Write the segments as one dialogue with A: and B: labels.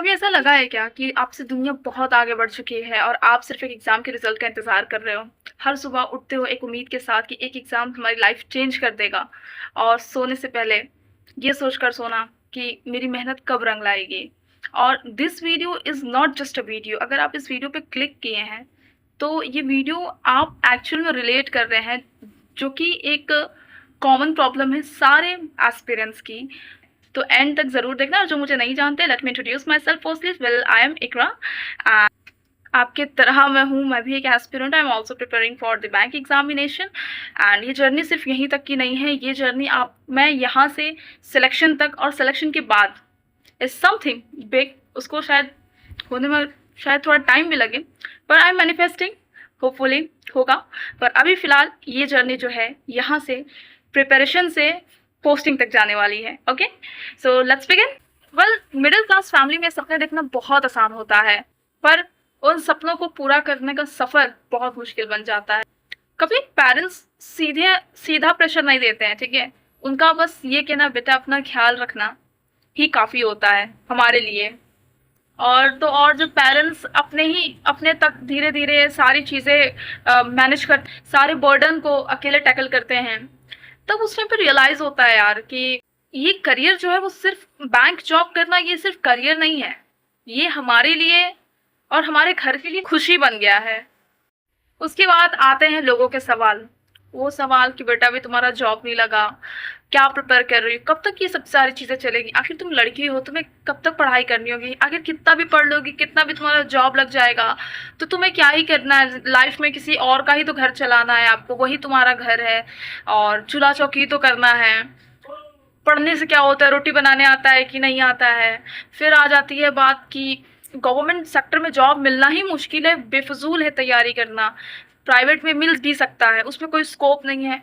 A: कभी ऐसा लगा है क्या कि आपसे दुनिया बहुत आगे बढ़ चुकी है और आप सिर्फ एक एग्ज़ाम के रिज़ल्ट का इंतज़ार कर रहे हो? हर सुबह उठते हो एक उम्मीद के साथ कि एक एग्ज़ाम हमारी लाइफ़ चेंज कर देगा और सोने से पहले ये सोचकर सोना कि मेरी मेहनत कब रंग लाएगी। और this video is not just a video. अगर आप इस वीडियो पे क्लिक किए हैं, तो ये वीडियो आप एक्चुअल में रिलेट कर रहे हैं, जो कि एक कॉमन प्रॉब्लम है सारे एस्पिरेंट्स की। तो एंड तक ज़रूर देखना। और जो मुझे नहीं जानते, let me introduce myself firstly. Well, I am Iqra. आपके तरह मैं भी एक aspirant. I am also preparing for the bank examination. And ये जर्नी सिर्फ यहीं तक की नहीं है, ये जर्नी मैं यहाँ से सिलेक्शन तक और सिलेक्शन के बाद इज समथिंग बिग। उसको शायद होने में शायद थोड़ा टाइम भी लगे, पर आई एम मैनिफेस्टिंग, होपफुली होगा। पर अभी फ़िलहाल ये जर्नी जो है यहाँ से प्रिपरेशन से पोस्टिंग तक जाने वाली है। Okay, so let's begin. Well, middle class family में सपने देखना बहुत आसान होता है, पर उन सपनों को पूरा करने का सफ़र बहुत मुश्किल बन जाता है। कभी पेरेंट्स सीधा प्रेशर नहीं देते हैं, ठीक है। उनका बस ये कहना, बेटा अपना ख्याल रखना, ही काफ़ी होता है हमारे लिए। और जो पेरेंट्स अपने तक धीरे धीरे सारी चीज़ें मैनेज कर, सारे बर्डन को अकेले टैकल करते हैं, तब उस टाइम पे रियलाइज़ होता है यार कि ये करियर जो है वो सिर्फ बैंक जॉब करना, ये सिर्फ करियर नहीं है, ये हमारे लिए और हमारे घर के लिए खुशी बन गया है। उसके बाद आते हैं लोगों के सवाल। वो सवाल कि बेटा अभी तुम्हारा जॉब नहीं लगा, क्या प्रिपेयर कर रही हो, कब तक ये सब सारी चीज़ें चलेगी, आखिर तुम लड़की हो, तुम्हें कब तक पढ़ाई करनी होगी, आखिर कितना भी पढ़ लोगी, कितना भी तुम्हारा जॉब लग जाएगा, तो तुम्हें क्या ही करना है लाइफ में, किसी और का ही तो घर चलाना है आपको, वही तुम्हारा घर है और चूल्हा चौकी तो करना है। पढ़ने से क्या होता है, रोटी बनाने आता है कि नहीं आता है। फिर आ जाती है बात कि गवर्नमेंट सेक्टर में जॉब मिलना ही मुश्किल है, बेफजूल है तैयारी करना। प्राइवेट में मिल भी सकता है, उसमें कोई स्कोप नहीं है।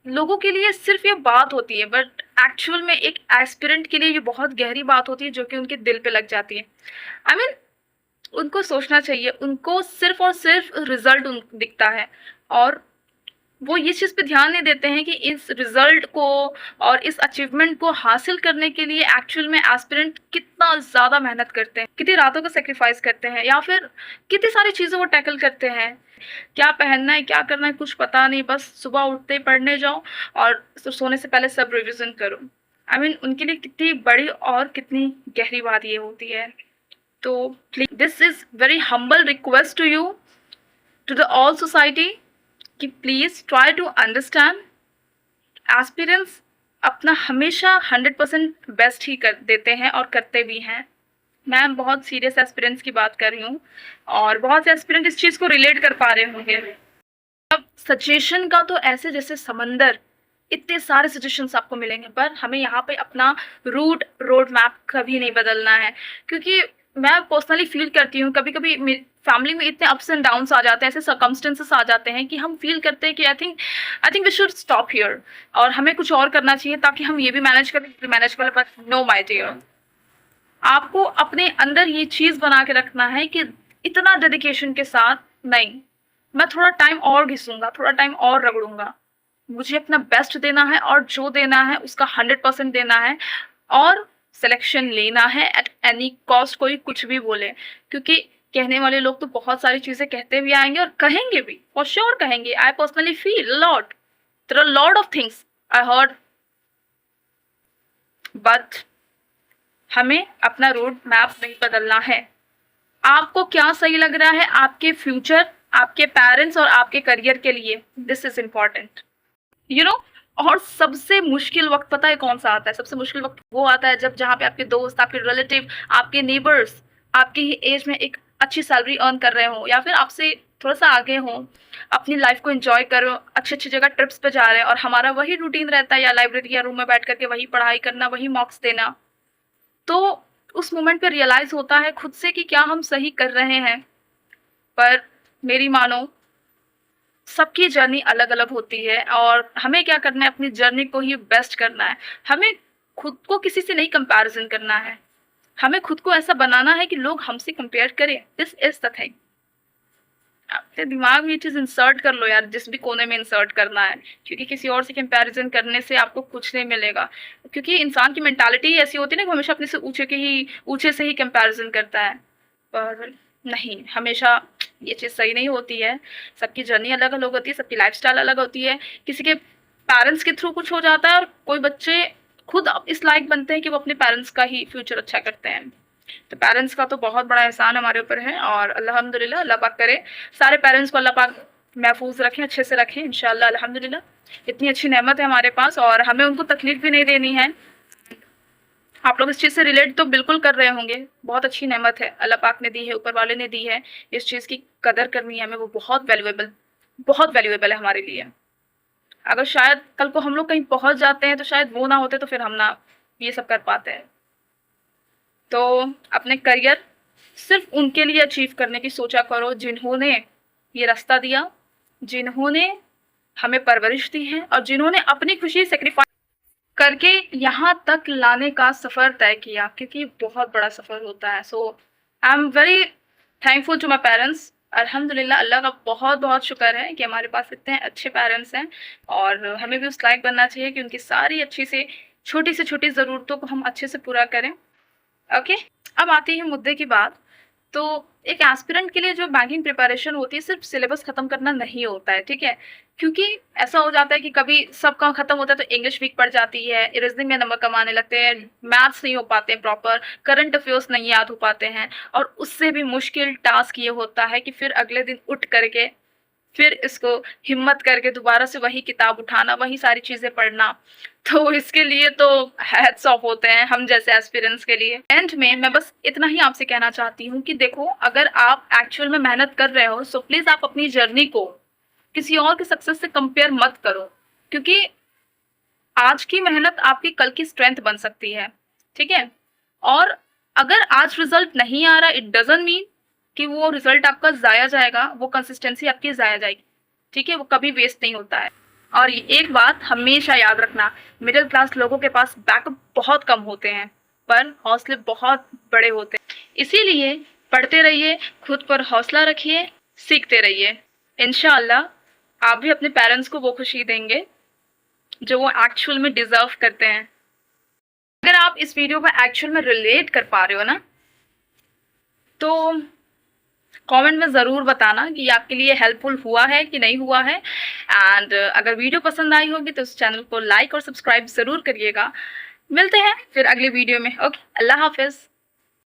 A: लोगों के लिए सिर्फ ये बात होती है, बट एक्चुअल में एक एस्पिरेंट के लिए ये बहुत गहरी बात होती है, जो कि उनके दिल पे लग जाती है। आई मीन, उनको सोचना चाहिए, उनको सिर्फ और सिर्फ रिजल्ट दिखता है, और वो ये चीज़ पे ध्यान नहीं देते हैं कि इस रिजल्ट को और इस अचीवमेंट को हासिल करने के लिए एक्चुअल में एस्पिरेंट कितना ज़्यादा मेहनत करते हैं, कितनी रातों का सेक्रीफाइस करते हैं, या फिर कितनी सारी चीज़ों को टैकल करते हैं। क्या पहनना है, क्या करना है, कुछ पता नहीं, बस सुबह उठते ही पढ़ने जाओ और सोने से पहले सब रिविज़न करो। आई मीन, उनके लिए कितनी बड़ी और कितनी गहरी बात ये होती है। तो please, this is very humble request to you, to the all society, कि please try to understand. Aspirants अपना हमेशा 100% बेस्ट ही कर देते हैं और करते भी हैं। मैं बहुत सीरियस एस्पिरेंट्स की बात कर रही हूँ, और बहुत से एस्पिरेंट इस चीज़ को रिलेट कर पा रहे होंगे। अब सजेशन का तो ऐसे जैसे समंदर, इतने सारे सजेशंस आपको मिलेंगे, पर हमें यहाँ पे अपना रोड मैप कभी नहीं बदलना है। क्योंकि मैं पर्सनली फील करती हूँ, कभी कभी फैमिली में इतने अप्स एंड डाउन्स आ जाते हैं, ऐसे सर्कमस्टेंसेस आ जाते हैं कि हम फील करते हैं कि I think we should stop here, और हमें कुछ और करना चाहिए ताकि हम ये भी मैनेज करें। बट नो माय डियर, आपको अपने अंदर ये चीज़ बना के रखना है कि इतना डेडिकेशन के साथ नहीं, मैं थोड़ा टाइम और घिसूंगा, थोड़ा टाइम और रगड़ूंगा, मुझे अपना बेस्ट देना है, और जो देना है उसका 100% देना है, और सिलेक्शन लेना है एट एनी कॉस्ट, कोई कुछ भी बोले। क्योंकि कहने वाले लोग तो बहुत सारी चीज़ें कहते भी आएंगे और कहेंगे भी, फॉर श्योर कहेंगे। I personally feel lot, there are lot of things I heard, but हमें अपना रोड मैप नहीं बदलना है। आपको क्या सही लग रहा है आपके फ्यूचर, आपके पेरेंट्स और आपके करियर के लिए, this is important, you know. और सबसे मुश्किल वक्त पता है कौन सा आता है? सबसे मुश्किल वक्त वो आता है जहाँ पे आपके दोस्त, आपके रिलेटिव, आपके नेबर्स आपकी ही एज में एक अच्छी सैलरी अर्न कर रहे हो, या फिर आपसे थोड़ा सा आगे हो, अपनी लाइफ को एंजॉय करो, अच्छी अच्छी जगह ट्रिप्स पे जा रहे हैं, और हमारा वही रूटीन रहता है, या लाइब्रेरी या रूम में बैठ करके वही पढ़ाई करना, वही मार्क्स देना। तो उस मोमेंट पे रियलाइज़ होता है खुद से कि क्या हम सही कर रहे हैं। पर मेरी मानो, सबकी जर्नी अलग अलग होती है, और हमें क्या करना है, अपनी जर्नी को ही बेस्ट करना है। हमें खुद को किसी से नहीं कंपैरिजन करना है, हमें खुद को ऐसा बनाना है कि लोग हमसे कंपेयर करें। This is the thing. अपने दिमाग में ये चीज़ इंसर्ट कर लो यार, जिस भी कोने में इंसर्ट करना है, क्योंकि किसी और से कंपैरिज़न करने से आपको कुछ नहीं मिलेगा। क्योंकि इंसान की मेंटालिटी ऐसी होती है ना कि वो हमेशा अपने से ऊँचे से ही कंपैरिज़न करता है। पर नहीं, हमेशा ये चीज़ सही नहीं होती है। सबकी जर्नी अलग-अलग होती है, सबकी लाइफ़स्टाइल अलग होती है। किसी के पेरेंट्स के थ्रू कुछ हो जाता है और कोई बच्चे खुद अब इस लायक बनते हैं कि वो अपने पेरेंट्स का ही फ्यूचर अच्छा करते हैं। तो पेरेंट्स का तो बहुत बड़ा एहसान हमारे ऊपर है और अल्हम्दुलिल्लाह, अल्लाह पाक करे सारे पेरेंट्स को अल्लाह पाक महफूज रखें, अच्छे से रखें इंशाल्लाह अल्हम्दुलिल्लाह। इतनी अच्छी नेमत है हमारे पास और हमें उनको तकलीफ भी नहीं देनी है। आप लोग इस चीज़ से रिलेट तो बिल्कुल कर रहे होंगे, बहुत अच्छी नेमत है अल्लाह पाक ने दी है, ऊपर वाले ने दी है। इस चीज़ की कदर करनी है हमें, वो बहुत वैल्यूएबल है हमारे लिए। अगर शायद कल को हम लोग कहीं पहुंच जाते हैं तो शायद वो ना होते तो फिर हम ना ये सब कर पाते हैं। तो अपने करियर सिर्फ उनके लिए अचीव करने की सोचा करो जिन्होंने ये रास्ता दिया, जिन्होंने हमें परवरिश दी है और जिन्होंने अपनी खुशी सेक्रीफाइस करके यहाँ तक लाने का सफ़र तय किया, क्योंकि बहुत बड़ा सफ़र होता है। So I am very thankful to my parents. अल्हम्दुलिल्लाह, अल्लाह का बहुत बहुत शुक्र है कि हमारे पास इतने अच्छे पेरेंट्स हैं और हमें भी उस लायक बनना चाहिए कि उनकी सारी अच्छी से छोटी ज़रूरतों को हम अच्छे से पूरा करें। ओके, अब आती है मुद्दे की बात। तो एक एस्पिरेंट के लिए जो बैंकिंग प्रिपरेशन होती है सिर्फ सिलेबस खत्म करना नहीं होता है, ठीक है? क्योंकि ऐसा हो जाता है कि कभी सब काम खत्म होता है तो इंग्लिश वीक पड़ जाती है, रीजनिंग में नंबर कम आने लगते हैं, मैथ्स नहीं हो पाते हैं प्रॉपर, करंट अफेयर्स नहीं याद हो पाते हैं और उससे भी मुश्किल टास्क ये होता है कि फिर अगले दिन उठ करके फिर इसको हिम्मत करके दोबारा से वही किताब उठाना, वही सारी चीज़ें पढ़ना। तो इसके लिए तो हैट्स ऑफ होते हैं हम जैसे एस्पिरेंट्स के लिए। एंड में मैं बस इतना ही आपसे कहना चाहती हूँ कि देखो, अगर आप एक्चुअल में मेहनत कर रहे हो सो प्लीज़ आप अपनी जर्नी को किसी और के सक्सेस से कंपेयर मत करो, क्योंकि आज की मेहनत आपकी कल की स्ट्रेंथ बन सकती है, ठीक है? और अगर आज रिजल्ट नहीं आ रहा, इट डजंट मीन कि वो रिजल्ट आपका ज़ाया जाएगा, वो कंसिस्टेंसी आपकी ज़ाया जाएगी, ठीक है? वो कभी वेस्ट नहीं होता है। और एक बात हमेशा याद रखना, मिडिल क्लास लोगों के पास बैकअप बहुत कम होते हैं पर हौसले बहुत बड़े होते हैं। इसीलिए पढ़ते रहिए, खुद पर हौसला रखिए, सीखते रहिए। इंशाअल्लाह आप भी अपने पेरेंट्स को वो खुशी देंगे जो वो एक्चुअल में डिजर्व करते हैं। अगर आप इस वीडियो को एक्चुअल में रिलेट कर पा रहे हो ना, तो कमेंट में ज़रूर बताना कि आपके लिए हेल्पफुल हुआ है कि नहीं हुआ है। एंड अगर वीडियो पसंद आई होगी तो इस चैनल को लाइक और सब्सक्राइब ज़रूर करिएगा। मिलते हैं फिर अगले वीडियो में। ओके, अल्लाह हाफिज़।